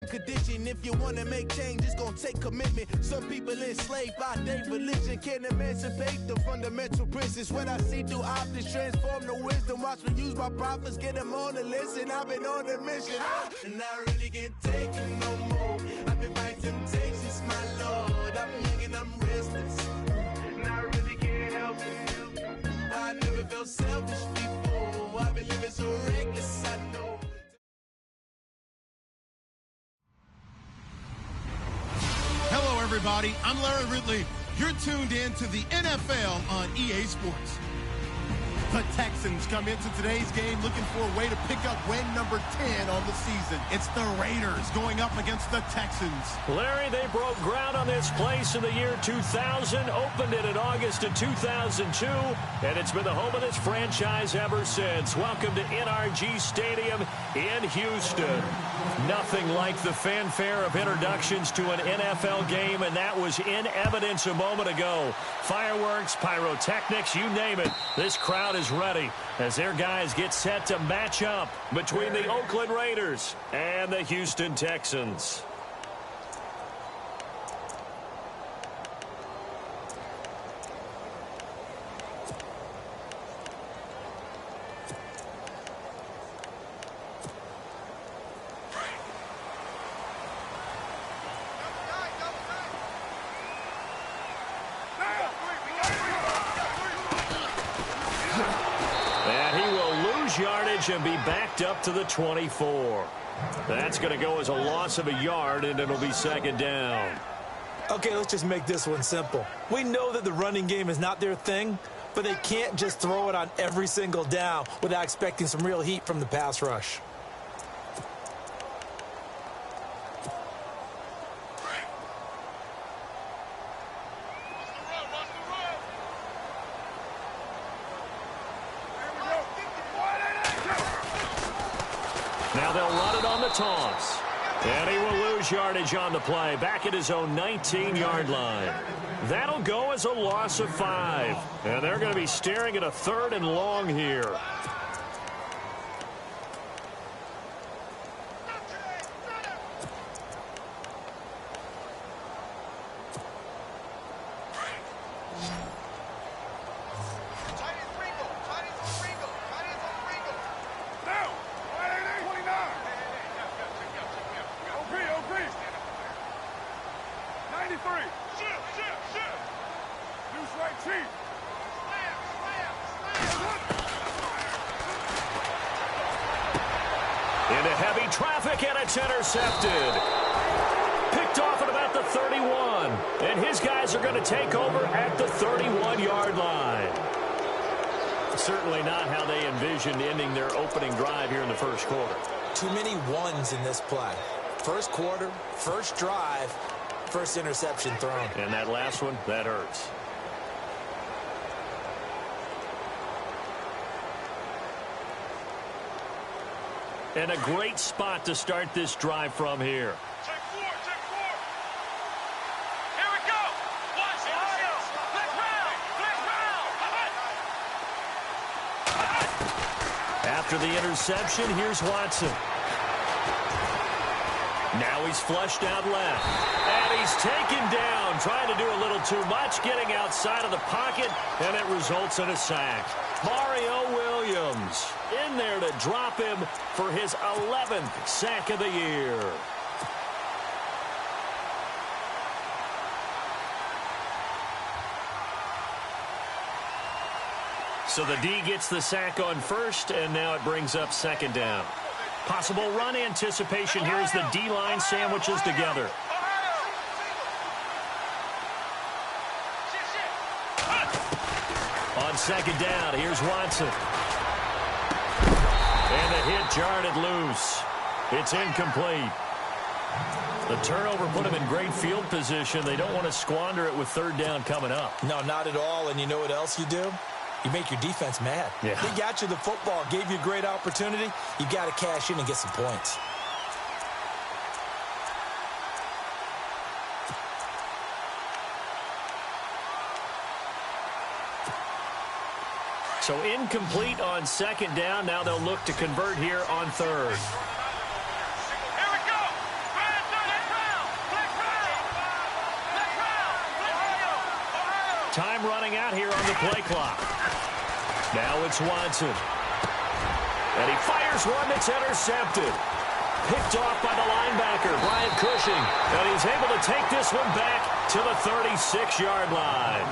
condition. If you want to make change, it's going to take commitment. Some people enslaved by their religion can't emancipate the fundamental principles. What I see through optics transform the wisdom. Watch me use my prophets, get them on the listen. I've been on a mission, and I really can't take it no more. I've been fighting temptations, my Lord. I'm young and I'm restless, and I really can't help it. I never felt selfish before. I've been living so reckless, I know. Hello, everybody. I'm Larry Ridley. You're tuned in to the NFL on EA Sports. The Texans come into today's game looking for a way to pick up win number 10 on the season. It's the Raiders going up against the Texans. Larry, they broke ground on this place in the year 2000, opened it in August of 2002, and it's been the home of this franchise ever since. Welcome to NRG Stadium in Houston. Nothing like the fanfare of introductions to an NFL game, and that was in evidence a moment ago. Fireworks, pyrotechnics, you name it. This crowd is ready as their guys get set to match up between the Oakland Raiders and the Houston Texans. Yardage and be backed up to the 24. That's going to go as a loss of a yard, and it'll be second down. Okay, let's just make this one simple. We know that the running game is not their thing, but they can't just throw it on every single down without expecting some real heat from the pass rush. Now they'll run it on the toss. And he will lose yardage on the play, back at his own 19-yard line. That'll go as a loss of 5. And they're going to be staring at a 3rd and long here. Into heavy traffic, and it's intercepted. Picked off at about the 31. And his guys are going to take over at the 31-yard line. Certainly not how they envisioned ending their opening drive here in the first quarter. Too many ones in this play. First quarter, first drive, first interception thrown. And that last one, that hurts. And a great spot to start this drive from here. Check four. Here we go. Watch it. Let's round. After the interception, here's Watson. Now he's flushed out left. And he's taken down, trying to do a little too much, getting outside of the pocket, and it results in a sack. Mario Williams in there to drop him for his 11th sack of the year. So the D gets the sack on first, and now it brings up second down. Possible run anticipation here as the D-line sandwiches together. On second down, here's Watson. And the hit jarred it loose. It's incomplete. The turnover put him in great field position. They don't want to squander it with third down coming up. No, not at all. And you know what else you do? You make your defense mad. Yeah. They got you the football, gave you a great opportunity. You got to cash in and get some points. So incomplete on second down. Now they'll look to convert here on third. Here we go. Red Time running out here on the play clock. Now it's Watson. And he fires one that's intercepted. Picked off by the linebacker, Brian Cushing. And he's able to take this one back to the 36-yard line.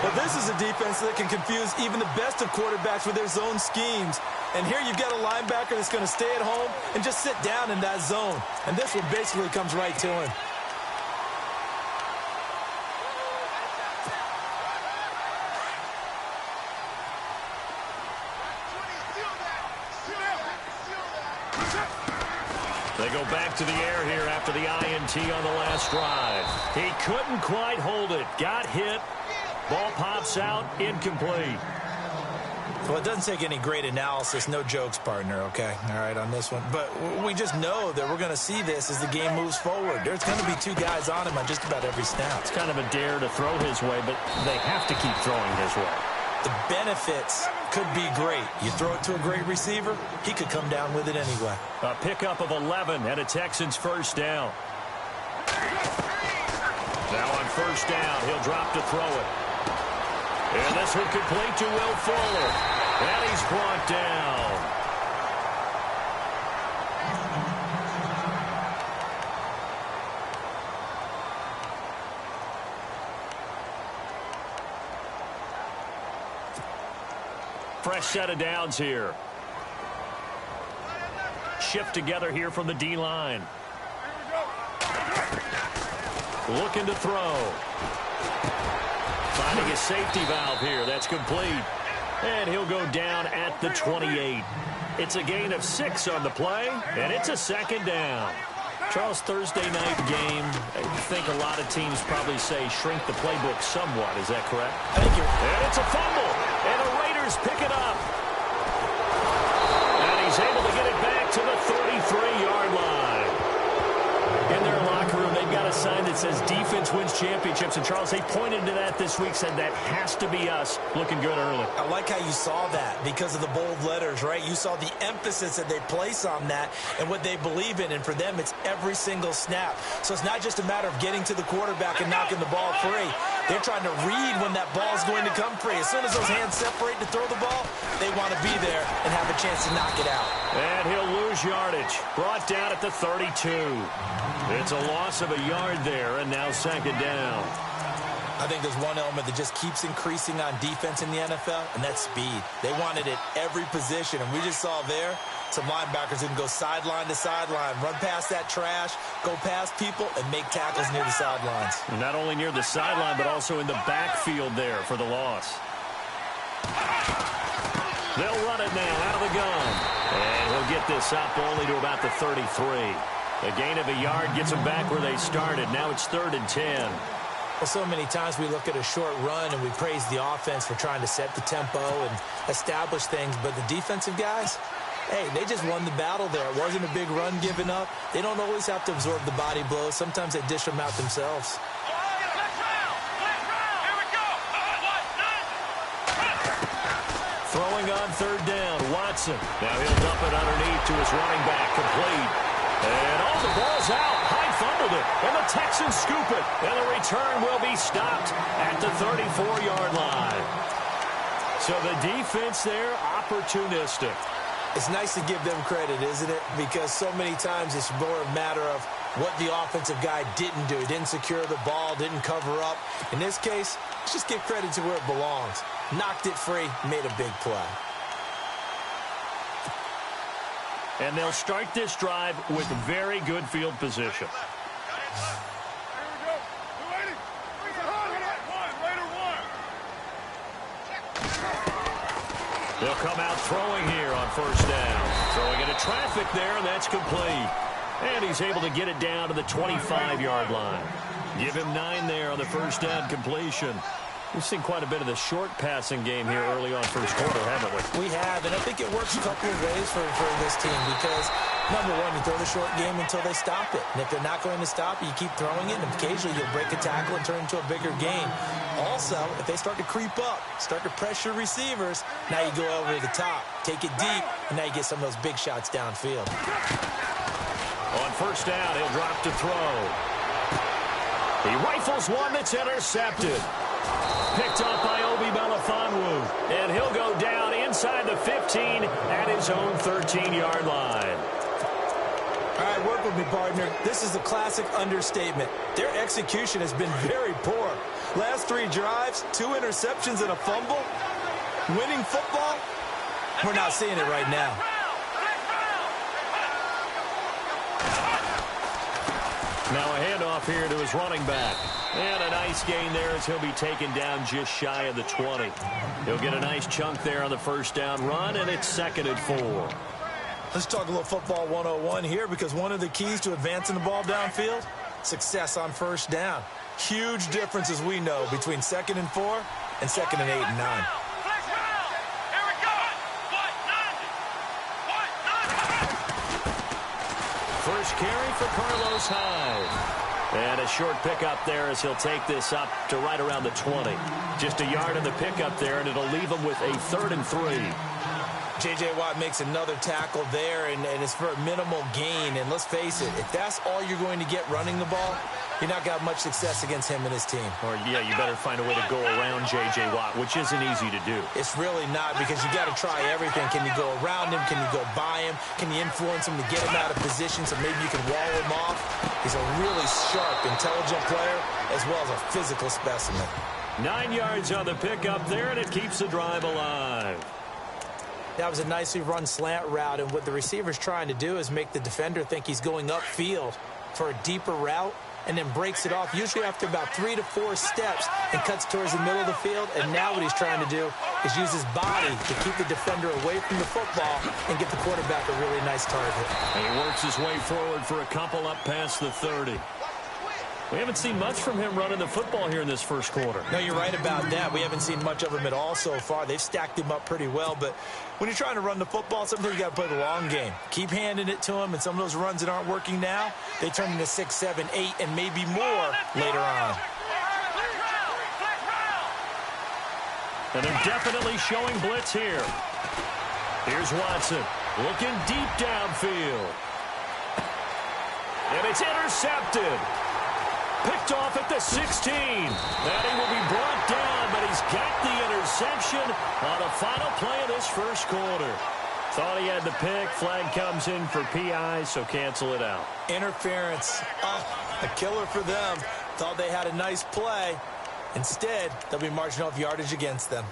Well, this is a defense that can confuse even the best of quarterbacks with their zone schemes. And here you've got a linebacker that's going to stay at home and just sit down in that zone. And this one basically comes right to him. They go back to the air here after the INT on the last drive. He couldn't quite hold it. Got hit. Ball pops out. Incomplete. Well, it doesn't take any great analysis. No jokes, partner, okay? All right, on this one. But we just know that we're going to see this as the game moves forward. There's going to be two guys on him on just about every snap. It's kind of a dare to throw his way, but they have to keep throwing his way. The benefits could be great. You throw it to a great receiver, he could come down with it anyway. A pickup of 11 and a Texans first down. Now on first down, he'll drop to throw it. And this one complete to Will Fuller. And he's brought down. Fresh set of downs here. Shift together here from the D-line. Looking to throw. Finding a safety valve here. That's complete. And he'll go down at the 28. It's a gain of 6 on the play, and it's a second down. Charles, Thursday night game, I think a lot of teams probably say shrink the playbook somewhat. Is that correct? Thank you. And it's a fumble. And the Raiders pick it up. And he's able to get it back to the 33-yard line. In their locker room, they've got a sign that says defense wins championships. And, Charles, they pointed to that this week, said that has to be us. Looking good early. I like how you saw that because of the bold letters, right? You saw the emphasis that they place on that and what they believe in. And for them, it's every single snap. So it's not just a matter of getting to the quarterback and knocking the ball free. They're trying to read when that ball's going to come free. As soon as those hands separate to throw the ball, they want to be there and have a chance to knock it out. And he'll lose yardage. Brought down at the 32. It's a loss of a yard there, and now second down. I think there's one element that just keeps increasing on defense in the NFL, and that's speed. They want it at every position, and we just saw there some linebackers who can go sideline to sideline, run past that trash, go past people, and make tackles near the sidelines. Not only near the sideline, but also in the backfield there for the loss. They'll run it now out of the gun. And he'll get this up only to about the 33. A gain of a yard gets them back where they started. Now it's 3rd and 10. Well, so many times we look at a short run and we praise the offense for trying to set the tempo and establish things, but the defensive guys, hey, they just won the battle there. It wasn't a big run given up. They don't always have to absorb the body blows. Sometimes they dish them out themselves. Throwing on 3rd down, Watson. Now he'll dump it underneath to his running back, complete. And all the ball's out. Hyde fumbled it, and the Texans scoop it. And the return will be stopped at the 34-yard line. So the defense there, opportunistic. It's nice to give them credit, isn't it? Because so many times it's more a matter of what the offensive guy didn't do. He didn't secure the ball, didn't cover up. In this case, let's just give credit to where it belongs. Knocked it free, made a big play. And they'll start this drive with very good field position. They'll come out throwing here on 1st down. Throwing into traffic there, and that's complete. And he's able to get it down to the 25-yard line. Give him 9 there on the 1st down completion. We've seen quite a bit of the short passing game here early on first quarter, haven't we? We have, and I think it works a couple of ways for this team because, number one, you throw the short game until they stop it. And if they're not going to stop it, you keep throwing it, and occasionally you'll break a tackle and turn it into a bigger game. Also, if they start to creep up, start to pressure receivers, now you go over the top, take it deep, and now you get some of those big shots downfield. On 1st down, he'll drop to throw. He rifles one that's intercepted. Picked up by Obi Melifonwu. And he'll go down inside the 15 at his own 13-yard line. All right, work with me, partner. This is a classic understatement. Their execution has been very poor. Last 3 drives, 2 interceptions and a fumble. Winning football? We're not seeing it right now. Now a handoff here to his running back. And a nice gain there as he'll be taken down just shy of the 20. He'll get a nice chunk there on the first down run, and it's 2nd and 4. Let's talk a little football 101 here, because one of the keys to advancing the ball downfield, success on first down. Huge difference, as we know, between 2nd and 4 and 2nd and 8 and 9. First carry for Carlos Hyde. And a short pickup there as he'll take this up to right around the 20. Just a yard on the pickup there, and it'll leave him with a 3rd and 3. J.J. Watt makes another tackle there, and it's for a minimal gain. And let's face it, if that's all you're going to get running the ball, you're not going to have much success against him and his team. Or, yeah, you better find a way to go around J.J. Watt, which isn't easy to do. It's really not, because you got to try everything. Can you go around him? Can you go by him? Can you influence him to get him out of position so maybe you can wall him off? He's a really sharp, intelligent player, as well as a physical specimen. 9 yards on the pickup there, and it keeps the drive alive. That was a nicely run slant route, and what the receiver's trying to do is make the defender think he's going upfield for a deeper route, and then breaks it off, usually after about 3 to 4 steps, and cuts towards the middle of the field. And now what he's trying to do is use his body to keep the defender away from the football and get the quarterback a really nice target. And he works his way forward for a couple up past the 30. We haven't seen much from him running the football here in this first quarter. No, you're right about that. We haven't seen much of him at all so far. They've stacked him up pretty well, but when you're trying to run the football, sometimes you got to play the long game. Keep handing it to him, and some of those runs that aren't working now, they turn into 6, 7, 8, and maybe more later on. And they're definitely showing blitz here. Here's Watson looking deep downfield. And it's intercepted. Picked off at the 16. And he will be brought down, but he's got the interception on the final play of this first quarter. Thought he had the pick. Flag comes in for PI, so cancel it out. Interference. Oh, a killer for them. Thought they had a nice play. Instead, they'll be marching off yardage against them.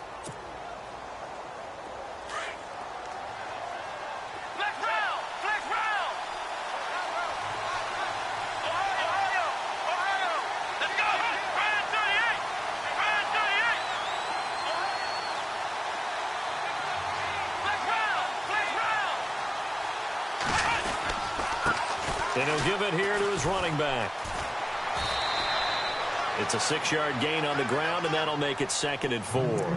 And he'll give it here to his running back. It's a 6-yard gain on the ground, and that'll make it 2nd and 4.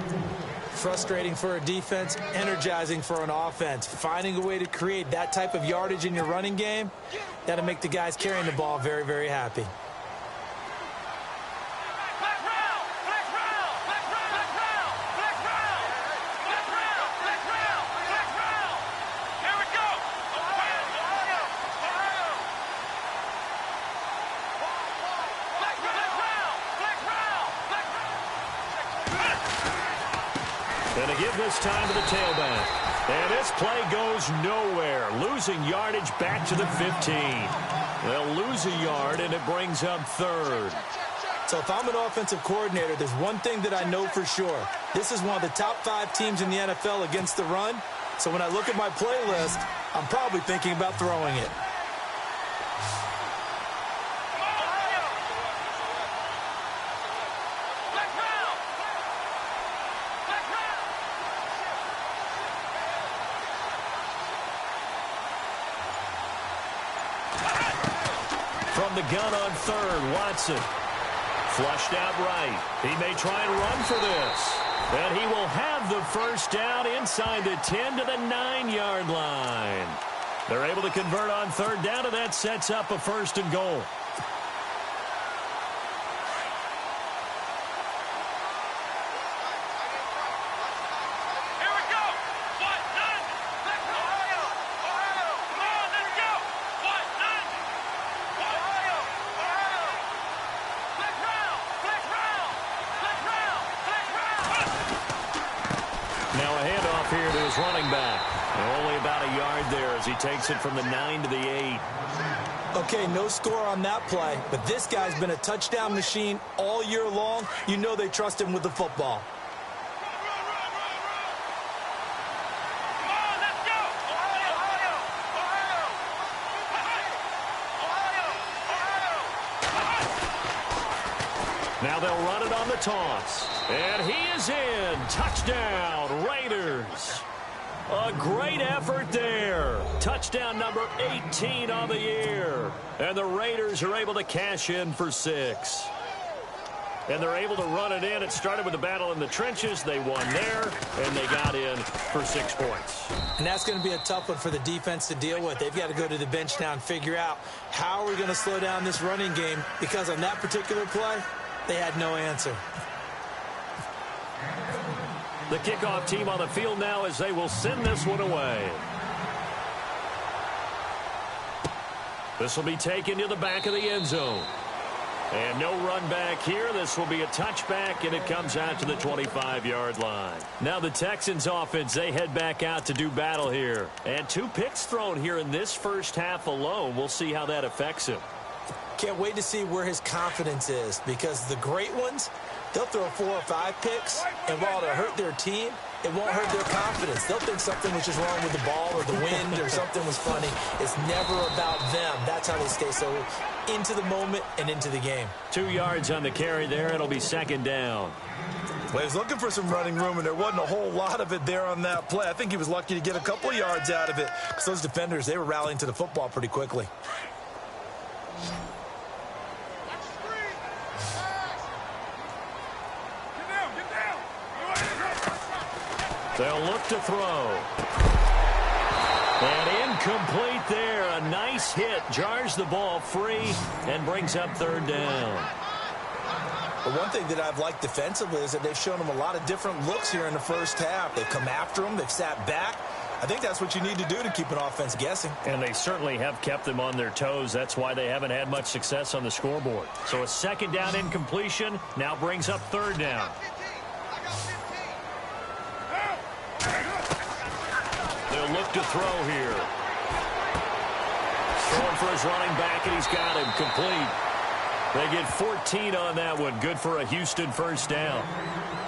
Frustrating for a defense, energizing for an offense. Finding a way to create that type of yardage in your running game, that'll make the guys carrying the ball very, very happy. And to give this time to the tailback. And this play goes nowhere. Losing yardage back to the 15. They'll lose a yard, and it brings up 3rd. So if I'm an offensive coordinator, there's one thing that I know for sure. This is one of the top 5 teams in the NFL against the run. So when I look at my playlist, I'm probably thinking about throwing it. From the gun on 3rd, Watson. Flushed out right. He may try and run for this. And he will have the first down inside the 10 to the 9-yard line. They're able to convert on 3rd down, and that sets up a 1st and goal. his running back. And only about a yard there as he takes it from the 9 to the 8. Okay, no score on that play, but this guy's been a touchdown machine all year long. You know they trust him with the football. Now they'll run it on the toss. And he is in. Touchdown, Raiders. A great effort there. Touchdown number 18 on the year. And the Raiders are able to cash in for 6. And they're able to run it in. It started with a battle in the trenches. They won there, and they got in for 6 points. And that's going to be a tough one for the defense to deal with. They've got to go to the bench now and figure out how are we going to slow down this running game, because on that particular play, they had no answer. The kickoff team on the field now as they will send this one away. This will be taken to the back of the end zone. And no run back here. This will be a touchback, and it comes out to the 25-yard line. Now the Texans offense, they head back out to do battle here. And 2 picks thrown here in this first half alone. We'll see how that affects him. Can't wait to see where his confidence is, because the great ones, they'll throw 4 or 5 picks, and while it'll hurt their team, it won't hurt their confidence. They'll think something was just wrong with the ball or the wind or something was funny. It's never about them. That's how they stay so into the moment and into the game. 2 yards on the carry there. It'll be second down. Well, he was looking for some running room, and there wasn't a whole lot of it there on that play. I think he was lucky to get a couple yards out of it, because those defenders, they were rallying to the football pretty quickly. They'll look to throw. And incomplete there. A nice hit. Jars the ball free and brings up third down. But one thing that I've liked defensively is that they've shown them a lot of different looks here in the first half. They've come after them. They've sat back. I think that's what you need to do to keep an offense guessing. And they certainly have kept them on their toes. That's why they haven't had much success on the scoreboard. So a second down incompletion now brings up third down. They'll look to throw here. Throwing for his running back, and he's got him complete. They get 14 on that one. Good for a Houston first down.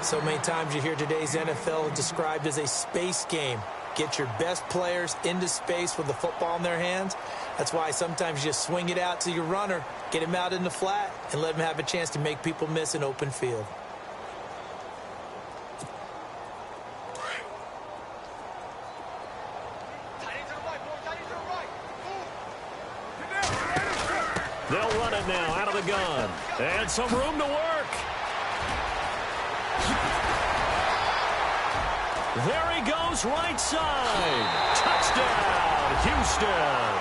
So many times you hear today's NFL described as a space game. Get your best players into space with the football in their hands. That's why sometimes you just swing it out to your runner, get him out in the flat, and let him have a chance to make people miss an open field. They'll run it now out of the gun. And some room to work. There he goes, right side. Touchdown, Houston.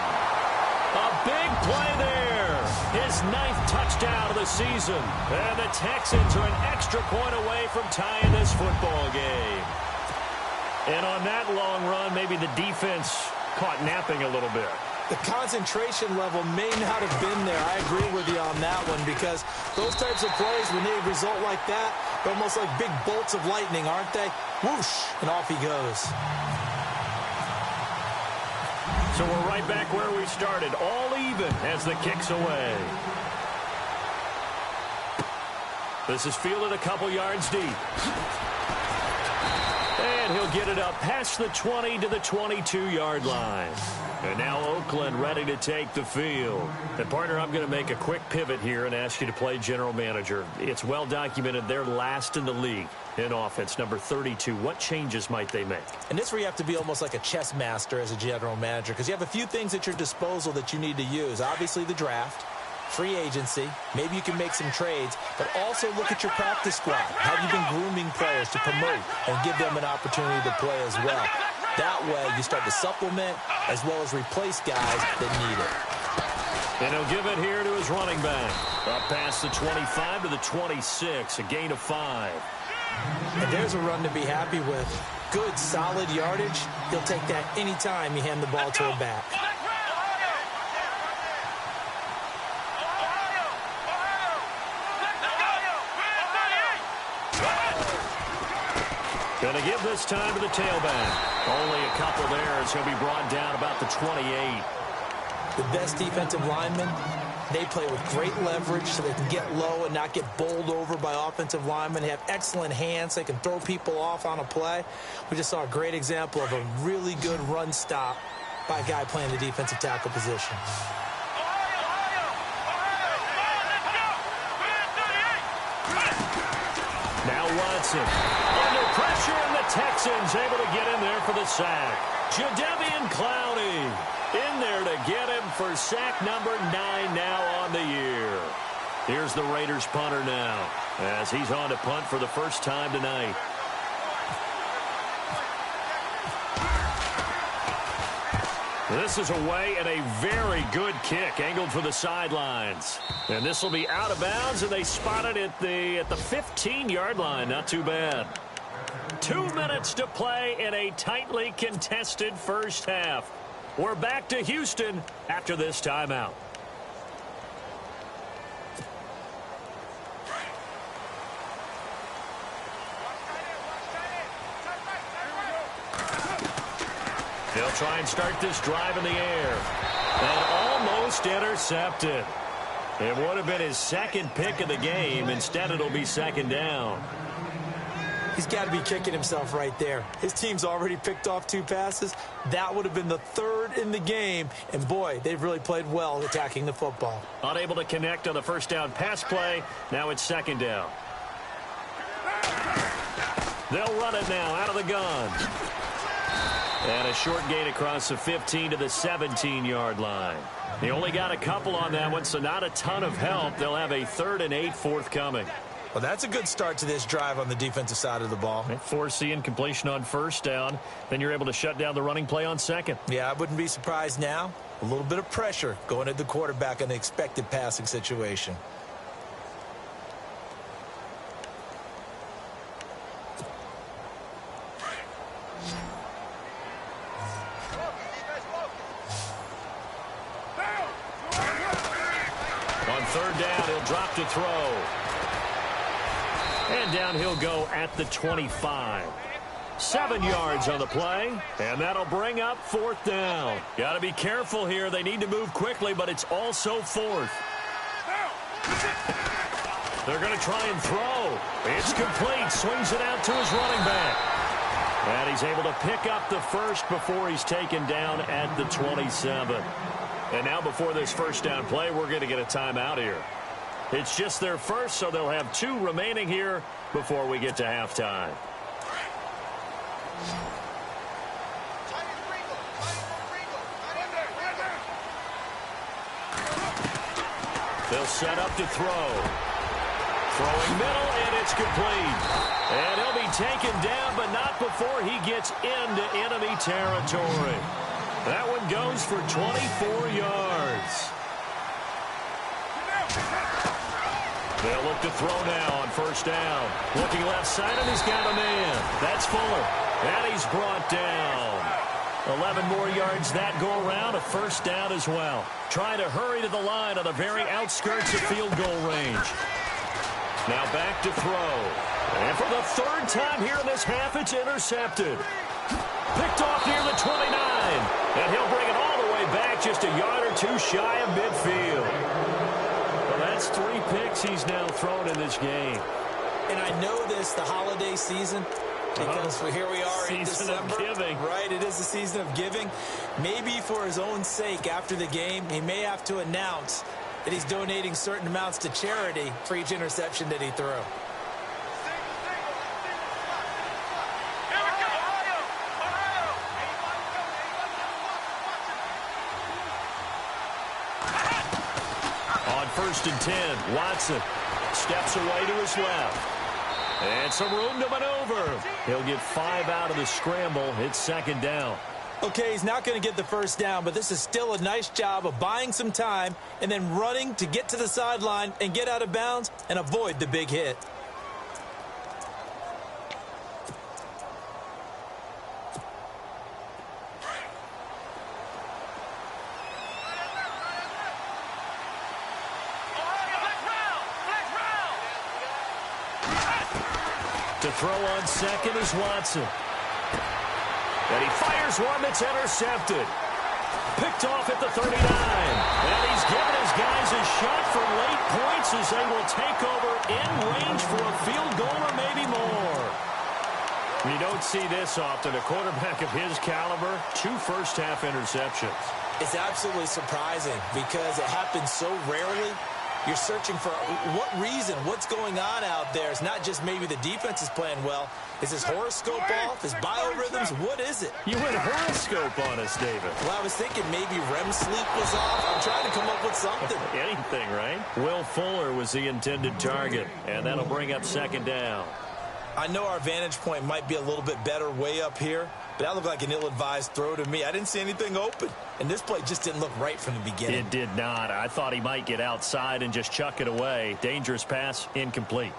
A big play there. His 9th touchdown of the season. And the Texans are an extra point away from tying this football game. And on that long run, maybe the defense caught napping a little bit. The concentration level may not have been there. I agree with you on that one, because those types of plays, when they result like that, they're almost like big bolts of lightning, aren't they? Whoosh, and off he goes. So we're right back where we started, all even as the kick's away. This is fielded a couple yards deep. And he'll get it up past the 20 to the 22-yard line. And now Oakland ready to take the field. And, partner, I'm going to make a quick pivot here and ask you to play general manager. It's well documented they're last in the league in offense, number 32. What changes might they make? And this where you have to be almost like a chess master as a general manager, because you have a few things at your disposal that you need to use. Obviously the draft, free agency, maybe you can make some trades, but also look at your practice squad. Have you been grooming players to promote and give them an opportunity to play as well? That way, you start to supplement as well as replace guys that need it. And he'll give it here to his running back. Up past the 25 to the 26, a gain of 5. And there's a run to be happy with. Good, solid yardage. He'll take that anytime you hand the ball to a back. And they give this time to the tailback. Only a couple there as he'll be brought down about the 28. The best defensive linemen, they play with great leverage so they can get low and not get bowled over by offensive linemen. They have excellent hands. They can throw people off on a play. We just saw a great example of a really good run stop by a guy playing the defensive tackle position. Now Watson under pressure, and the Texans able to get in there for the sack. Jadeveon Clowney in there to get him for sack number 9 now on the year. Here's the Raiders punter now as he's on to punt for the first time tonight. This is away and a very good kick angled for the sidelines. And this will be out of bounds, and they spot it at the 15-yard line. Not too bad. 2 minutes to play in a tightly contested first half. We're back to Houston after this timeout. They'll try and start this drive in the air. And almost intercepted. It would have been his second pick of the game. Instead, it'll be second down. He's got to be kicking himself right there. His team's already picked off 2 passes. That would have been the 3rd in the game. And, boy, they've really played well attacking the football. Unable to connect on the first down pass play. Now it's second down. They'll run it now out of the gun. And a short gain across the 15 to the 17-yard line. They only got a couple on that one, so not a ton of help. They'll have a 3rd and 8 forthcoming. Well, that's a good start to this drive on the defensive side of the ball. Forcing completion on first down. Then you're able to shut down the running play on second. Yeah, I wouldn't be surprised now. A little bit of pressure going at the quarterback in the expected passing situation. On third down, he'll drop to throw. And down he'll go at the 25. 7 yards on the play, and that'll bring up 4th down. Got to be careful here. They need to move quickly, but it's also 4th. They're going to try and throw. It's complete. Swings it out to his running back. And he's able to pick up the first before he's taken down at the 27. And now before this first down play, we're going to get a timeout here. It's just their first, so they'll have 2 remaining here before we get to halftime. They'll set up to throw. Throwing middle, and it's complete. And he'll be taken down, but not before he gets into enemy territory. That one goes for 24 yards. They'll look to throw now on first down. Looking left side, and he's got a man. That's Fuller. And he's brought down. 11 more yards that go around, a first down as well. Trying to hurry to the line on the very outskirts of field goal range. Now back to throw. And for the 3rd time here in this half, it's intercepted. Picked off near the 29. And he'll bring it all the way back just a yard or 2 shy of midfield. Well, that's 3 picks he's now thrown in this game. And I know this, the holiday season, because here we are in December. Season of giving. Right, it is the season of giving. Maybe for his own sake after the game, he may have to announce that he's donating certain amounts to charity for each interception that he threw. On 1st and 10, Watson steps away to his left. And some room to maneuver. He'll get 5 out of the scramble. It's second down. Okay, he's not going to get the first down, but this is still a nice job of buying some time and then running to get to the sideline and get out of bounds and avoid the big hit. To To throw on second is Watson. And he fires one that's intercepted. Picked off at the 39. And he's given his guys a shot for late points as they will take over in range for a field goal or maybe more. You don't see this often. A quarterback of his caliber, 2 first-half interceptions. It's absolutely surprising because it happens so rarely. You're searching for what reason, what's going on out there. It's not just maybe the defense is playing well. Is his horoscope off? His biorhythms? What is it? You went horoscope on us, David. Well, I was thinking maybe REM sleep was off. I'm trying to come up with something. Anything, right? Will Fuller was the intended target, and that'll bring up second down. I know our vantage point might be a little bit better way up here, but that looked like an ill-advised throw to me. I didn't see anything open, and this play just didn't look right from the beginning. It did not. I thought he might get outside and just chuck it away. Dangerous pass, incomplete.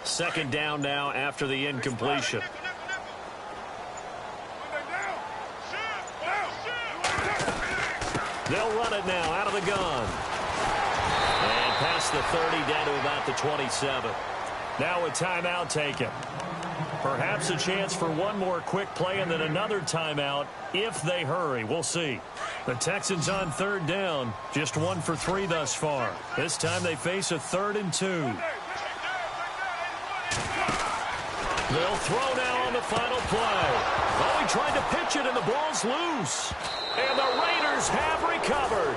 Second down now after the incompletion. They'll run it now out of the gun. And past the 30 down to about the 27. Now a timeout taken. Perhaps a chance for one more quick play and then another timeout if they hurry. We'll see. The Texans on third down. Just 1 for 3 thus far. This time they face a 3rd and 2. They'll throw now on the final play. Oh, he tried to pitch it, and the ball's loose. And the Raiders have recovered.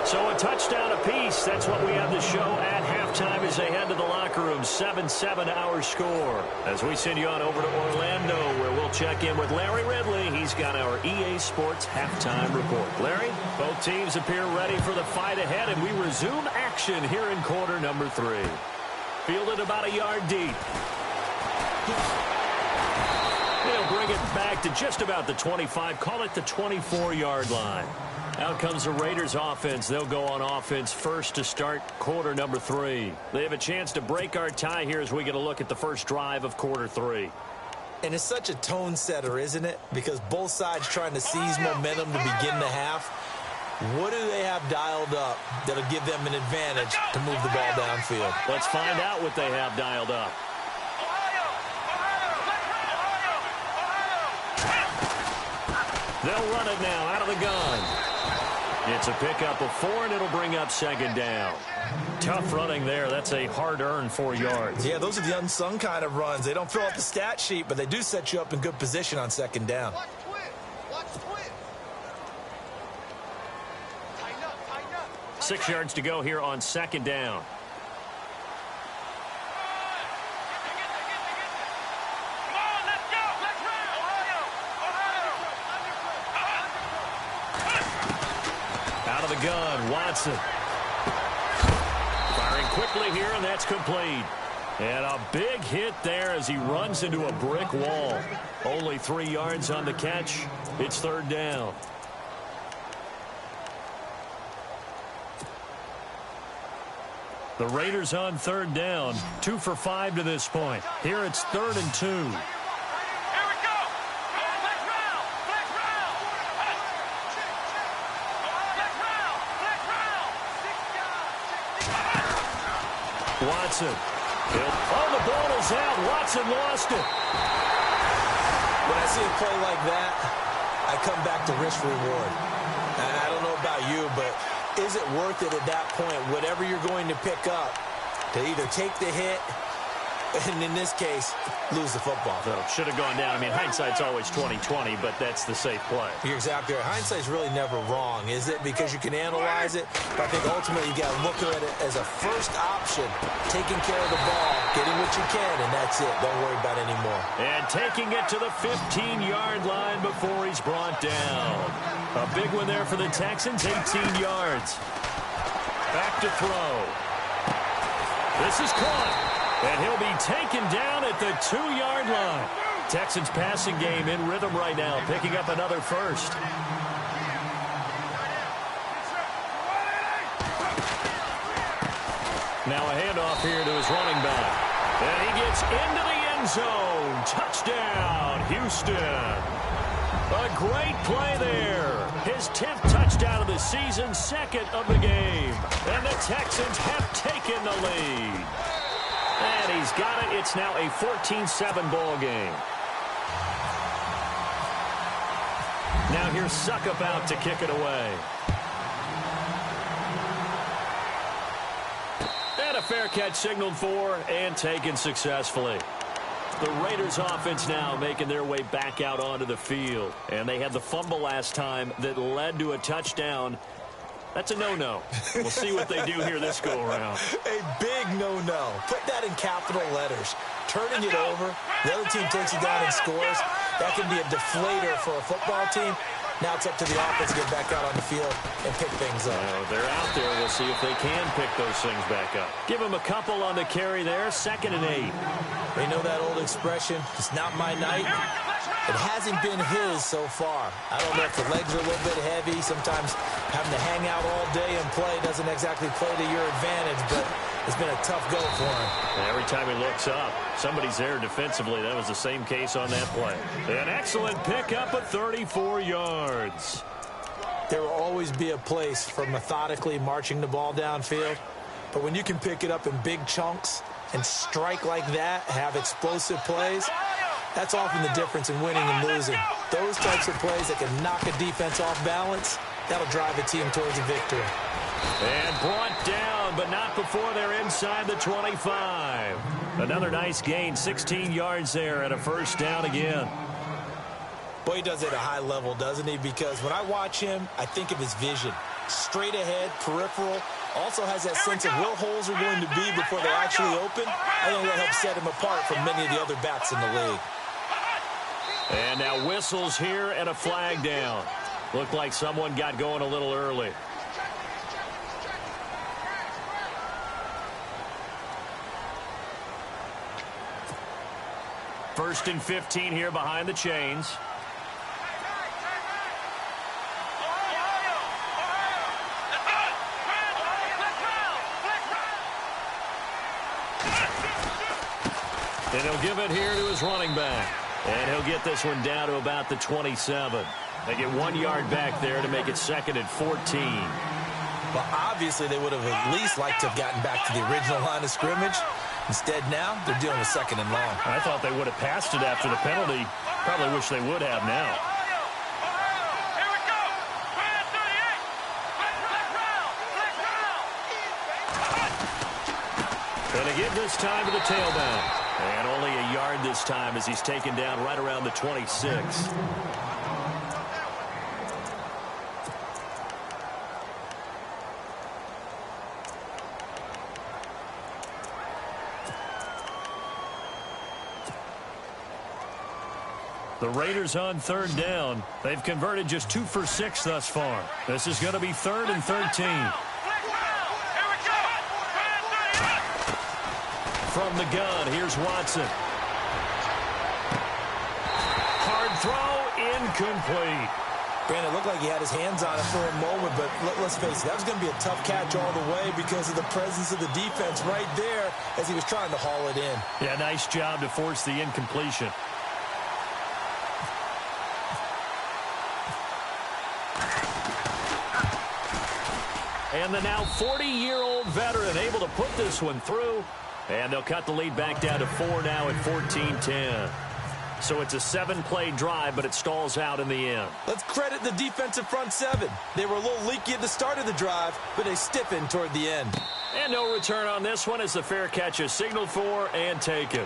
So a touchdown apiece. That's what we have to show at halftime as they head to the locker room. 7-7 our score. As we send you on over to Orlando, where we'll check in with Larry Ridley. He's got our EA Sports halftime report. Larry, both teams appear ready for the fight ahead, and we resume action here in quarter number 3. Fielded about a yard deep. They'll bring it back to just about the 25. Call it the 24-yard line. Out comes the Raiders offense. They'll go on offense first to start quarter number 3. They have a chance to break our tie here as we get a look at the first drive of quarter 3. And it's such a tone setter, isn't it? Because both sides trying to seize momentum to begin the half. What do they have dialed up that'll give them an advantage to move the ball downfield? Let's find out what they have dialed up. They'll run it now out of the gun. It's a pickup of 4, and it'll bring up second down. Tough running there. That's a hard-earned 4 yards. Yeah, those are the unsung kind of runs. They don't fill out the stat sheet, but they do set you up in good position on second down. Watch twin. Tighten up. 6 yards to go here on second down. Gun, Watson. Firing quickly here, and that's complete. And a big hit there as he runs into a brick wall. Only 3 yards on the catch. It's third down. The Raiders on third down. 2 for 5 to this point. Here it's 3rd and 2. Watson. Oh, the ball is out. Watson lost it. When I see a play like that, I come back to risk reward. And I don't know about you, but is it worth it at that point, whatever you're going to pick up, to either take the hit, and in this case, lose the football? So should have gone down. I mean, hindsight's always 20/20, but that's the safe play. You're exactly right. Hindsight's really never wrong, is it? Because you can analyze it, but I think ultimately you got to look at it as a first option, taking care of the ball, getting what you can, and that's it. Don't worry about it anymore. And taking it to the 15-yard line before he's brought down. A big one there for the Texans, 18 yards. Back to throw. This is caught. And he'll be taken down at the 2-yard line. Texans passing game in rhythm right now, picking up another first. Now a handoff here to his running back. And he gets into the end zone. Touchdown, Houston. A great play there. His 10th touchdown of the season, 2nd of the game. And the Texans have taken the lead. And he's got it. It's now a 14-7 ball game. Now here's Suckup out to kick it away. And a fair catch signaled for and taken successfully. The Raiders offense now making their way back out onto the field. And they had the fumble last time that led to a touchdown. That's a no-no. We'll see what they do here this go-around. A big no-no. Put that in capital letters. Turning it over, the other team takes it down and scores. That can be a deflator for a football team. Now it's up to the offense to get back out on the field and pick things up. They're out there. We'll see if they can pick those things back up. Give them a couple on the carry there. 2nd and 8. They know that old expression, it's not my night. It hasn't been his so far. I don't know if the legs are a little bit heavy. Sometimes having to hang out all day and play doesn't exactly play to your advantage, but it's been a tough go for him. Every time he looks up, somebody's there defensively. That was the same case on that play. An excellent pickup of 34 yards. There will always be a place for methodically marching the ball downfield, but when you can pick it up in big chunks and strike like that, have explosive plays, that's often the difference in winning and losing. Those types of plays that can knock a defense off balance, that'll drive a team towards a victory. And brought down, but not before they're inside the 25. Another nice gain, 16 yards there and a first down again. Boy, he does it at a high level, doesn't he? Because when I watch him, I think of his vision. Straight ahead, peripheral. Also has that sense of where holes are going to be before they actually open. I think that helps set him apart from many of the other backs in the league. And now whistles here and a flag down. Looked like someone got going a little early. First and 15 here behind the chains. And he'll give it here to his running back. And he'll get this one down to about the 27. They get 1 yard back there to make it 2nd and 14. Well, obviously they would have at least liked to have gotten back to the original line of scrimmage. Instead now, they're dealing with 2nd and long. I thought they would have passed it after the penalty. Probably wish they would have now. Here we go. 38. Gonna give this time to the tailback. And only a yard this time as he's taken down right around the 26. The Raiders on 3rd down. They've converted just 2 for 6 thus far. This is going to be 3rd and 13. From the gun, here's Watson. Hard throw, incomplete. Brandon, it looked like he had his hands on it for a moment, but let's face it, that was going to be a tough catch all the way because of the presence of the defense right there as he was trying to haul it in. Yeah, nice job to force the incompletion. And the now 40-year-old veteran able to put this one through. And they'll cut the lead back down to 4 now at 14-10. So it's a 7-play drive, but it stalls out in the end. Let's credit the defensive front 7. They were a little leaky at the start of the drive, but they stiffened toward the end. And no return on this one as the fair catch is signaled for and taken.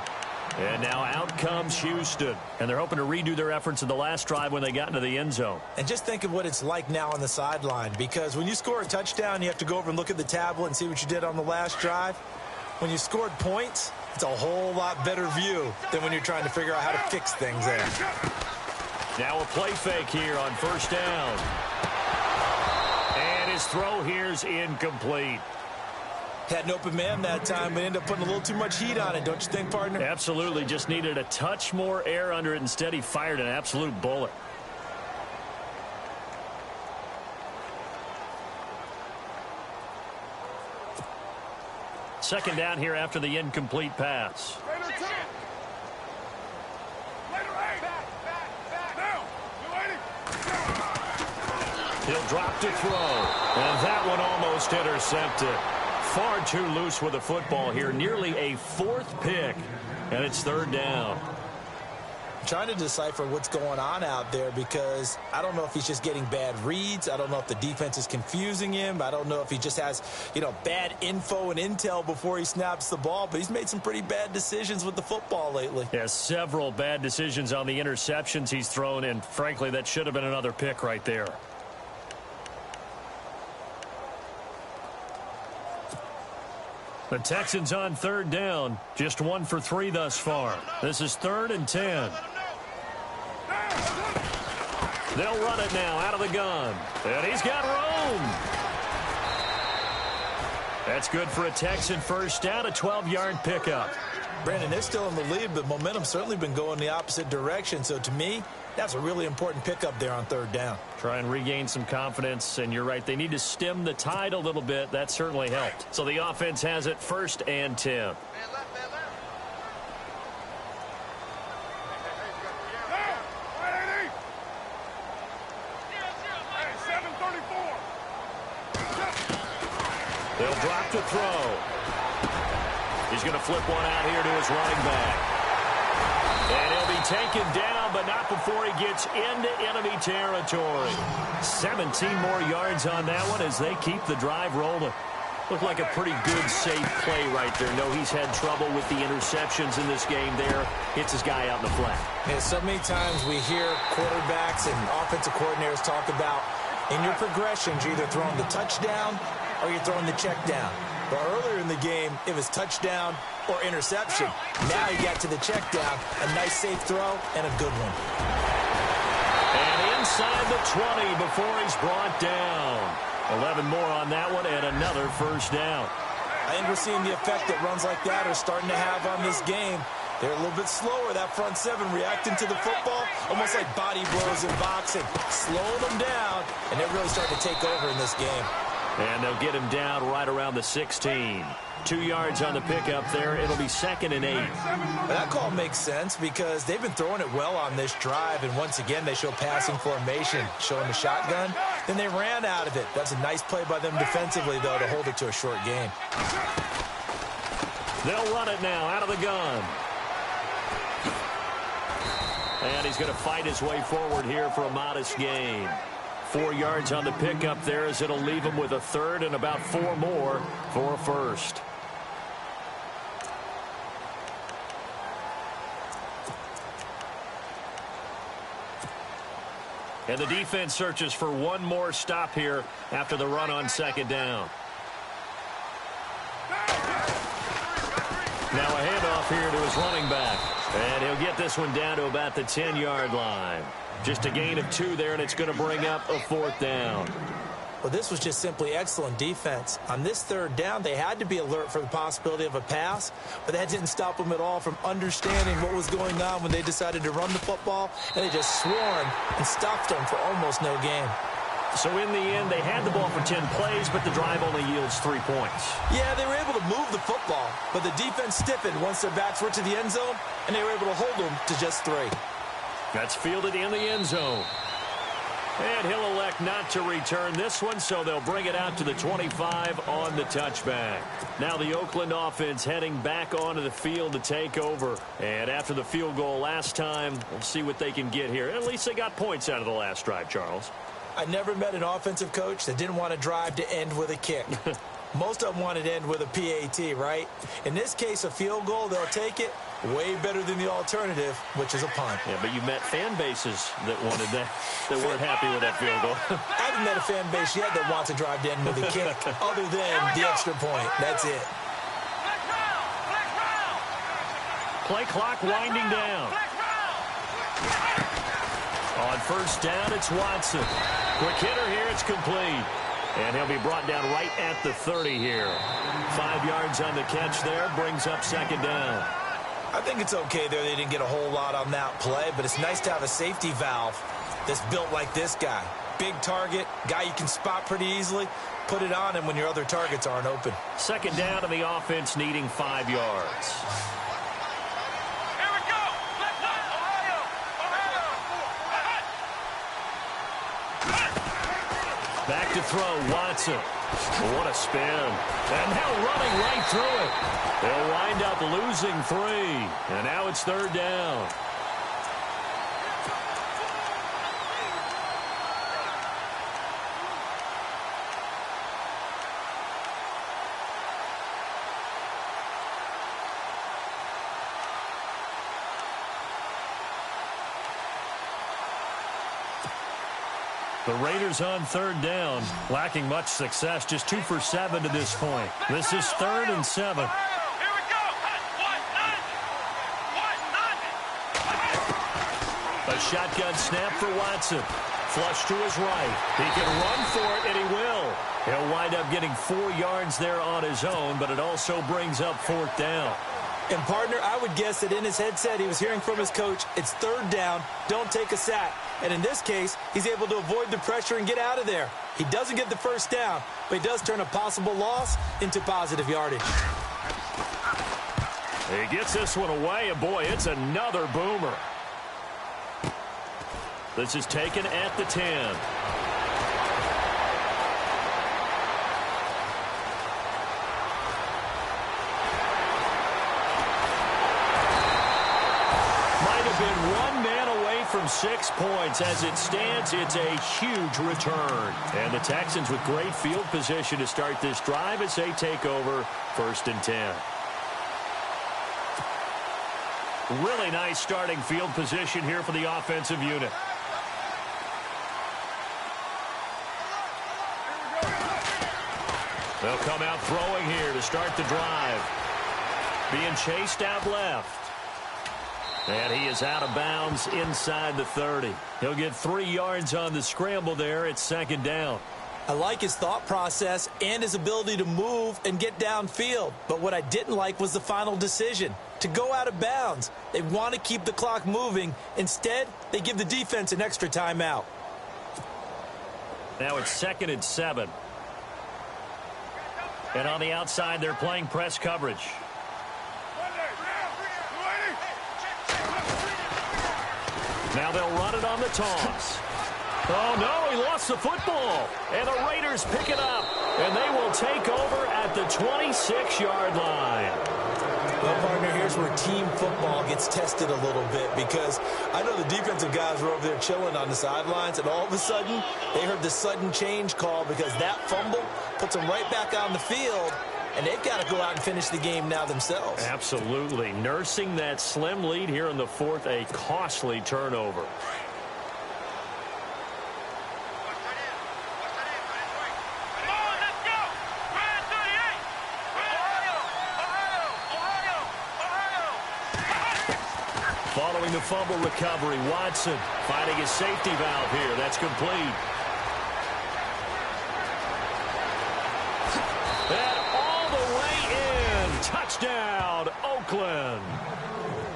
And now out comes Houston. And they're hoping to redo their efforts in the last drive when they got into the end zone. And just think of what it's like now on the sideline, because when you score a touchdown, you have to go over and look at the tablet and see what you did on the last drive. When you scored points, it's a whole lot better view than when you're trying to figure out how to fix things there. Now a play fake here on 1st down. And his throw here's incomplete. Had an open man that time, but ended up putting a little too much heat on it, don't you think, partner? Absolutely. Just needed a touch more air under it. Instead, he fired an absolute bullet. Second down here after the incomplete pass. He'll drop to throw. And that one almost intercepted. Far too loose with the football here. Nearly a fourth pick. And it's third down. Trying to decipher what's going on out there because I don't know if he's just getting bad reads. I don't know if the defense is confusing him. I don't know if he just has, bad info and intel before he snaps the ball. But he's made some pretty bad decisions with the football lately. Yeah, several bad decisions on the interceptions he's thrown. And frankly, that should have been another pick right there. The Texans on third down. Just 1 for 3 thus far. This is 3rd and 10. They'll run it now out of the gun. And he's got room. That's good for a Texan first down, a 12-yard pickup. Brandon, they're still in the lead, but momentum's certainly been going the opposite direction. So to me, that's a really important pickup there on third down. Try and regain some confidence, and you're right. They need to stem the tide a little bit. That certainly helped. So the offense has it 1st and 10. They'll drop to throw. He's going to flip one out here to his running back. And he'll be taken down, but not before he gets into enemy territory. 17 more yards on that one as they keep the drive rolling. Looked like a pretty good, safe play right there. No, he's had trouble with the interceptions in this game there. Hits his guy out in the flat. Yeah, so many times we hear quarterbacks and offensive coordinators talk about in your progressions, you're either throwing the touchdown or you're throwing the check down. But earlier in the game, it was touchdown or interception. Now he got to the check down, a nice safe throw, and a good one. And inside the 20 before he's brought down. 11 more on that one and another first down. I think we're seeing the effect that runs like that are starting to have on this game. They're a little bit slower, that front seven, reacting to the football, almost like body blows in boxing. Slow them down, and they're really starting to take over in this game. And they'll get him down right around the 16. 2 yards on the pickup there. It'll be 2nd and 8. Well, that call makes sense because they've been throwing it well on this drive, and once again they show passing formation, showing the shotgun. Then they ran out of it. That's a nice play by them defensively, though, to hold it to a short game. They'll run it now out of the gun. And he's going to fight his way forward here for a modest gain. 4 yards on the pickup there as it'll leave him with a 3rd and about 4 more for a first. And the defense searches for one more stop here after the run on 2nd down. Now a handoff here to his running back. And he'll get this one down to about the 10-yard line. Just a gain of 2 there, and it's going to bring up a 4th down. Well, this was just simply excellent defense. On this 3rd down, they had to be alert for the possibility of a pass, but that didn't stop them at all from understanding what was going on when they decided to run the football, and they just swarmed and stopped them for almost no gain. So in the end, they had the ball for 10 plays, but the drive only yields 3 points. Yeah, they were able to move the football, but the defense stiffened once their backs were to the end zone, and they were able to hold them to just 3. That's fielded in the end zone. And he'll elect not to return this one, so they'll bring it out to the 25 on the touchback. Now the Oakland offense heading back onto the field to take over. And after the field goal last time, we'll see what they can get here. At least they got points out of the last drive, Charles. I never met an offensive coach that didn't want to drive to end with a kick. Most of them wanted to end with a PAT, right? In this case, a field goal, they'll take it. Way better than the alternative, which is a punt. Yeah, but you met fan bases that wanted that, that weren't happy with that field goal. I haven't met a fan base yet that wants to drive to end with a kick, other than the extra point. That's it. Play clock winding down. On 1st down, it's Watson. Quick hitter here, it's complete. And he'll be brought down right at the 30 here. 5 yards on the catch there, brings up 2nd down. I think it's okay there. They didn't get a whole lot on that play, but it's nice to have a safety valve that's built like this guy. Big target, guy you can spot pretty easily. Put it on him when your other targets aren't open. 2nd down, and the offense needing 5 yards. Here we go. Let's go. Ohio. to throw, Watson. What a spin. And now running right through it. They'll wind up losing 3. And now it's 3rd down. The Raiders on 3rd down, lacking much success, just 2 for 7 to this point. This is 3rd and 7. Here we go. A shotgun snap for Watson. Flush to his right. He can run for it, and he will. He'll wind up getting 4 yards there on his own, but it also brings up 4th down. And, partner, I would guess that in his headset he was hearing from his coach, it's 3rd down, don't take a sack. And in this case, he's able to avoid the pressure and get out of there. He doesn't get the 1st down, but he does turn a possible loss into positive yardage. He gets this one away, and boy, it's another boomer. This is taken at the 10. Been 1 man away from 6 points. As it stands, it's a huge return. And the Texans with great field position to start this drive as they take over 1st and 10. Really nice starting field position here for the offensive unit. They'll come out throwing here to start the drive. Being chased out left. And he is out of bounds inside the 30. He'll get 3 yards on the scramble there. It's 2nd down. I like his thought process and his ability to move and get downfield. But what I didn't like was the final decision, to go out of bounds. They want to keep the clock moving. Instead, they give the defense an extra timeout. Now it's 2nd and 7. And on the outside, they're playing press coverage. Now they'll run it on the toss. Oh, no, he lost the football. And the Raiders pick it up. And they will take over at the 26-yard line. Well, partner, here's where team football gets tested a little bit, because I know the defensive guys were over there chilling on the sidelines, and all of a sudden they heard the sudden change call because that fumble puts them right back on the field. And they've got to go out and finish the game now themselves. Absolutely. Nursing that slim lead here in the 4th, a costly turnover. Following the fumble recovery, Watson finding his safety valve here. That's complete. Touchdown, Oakland.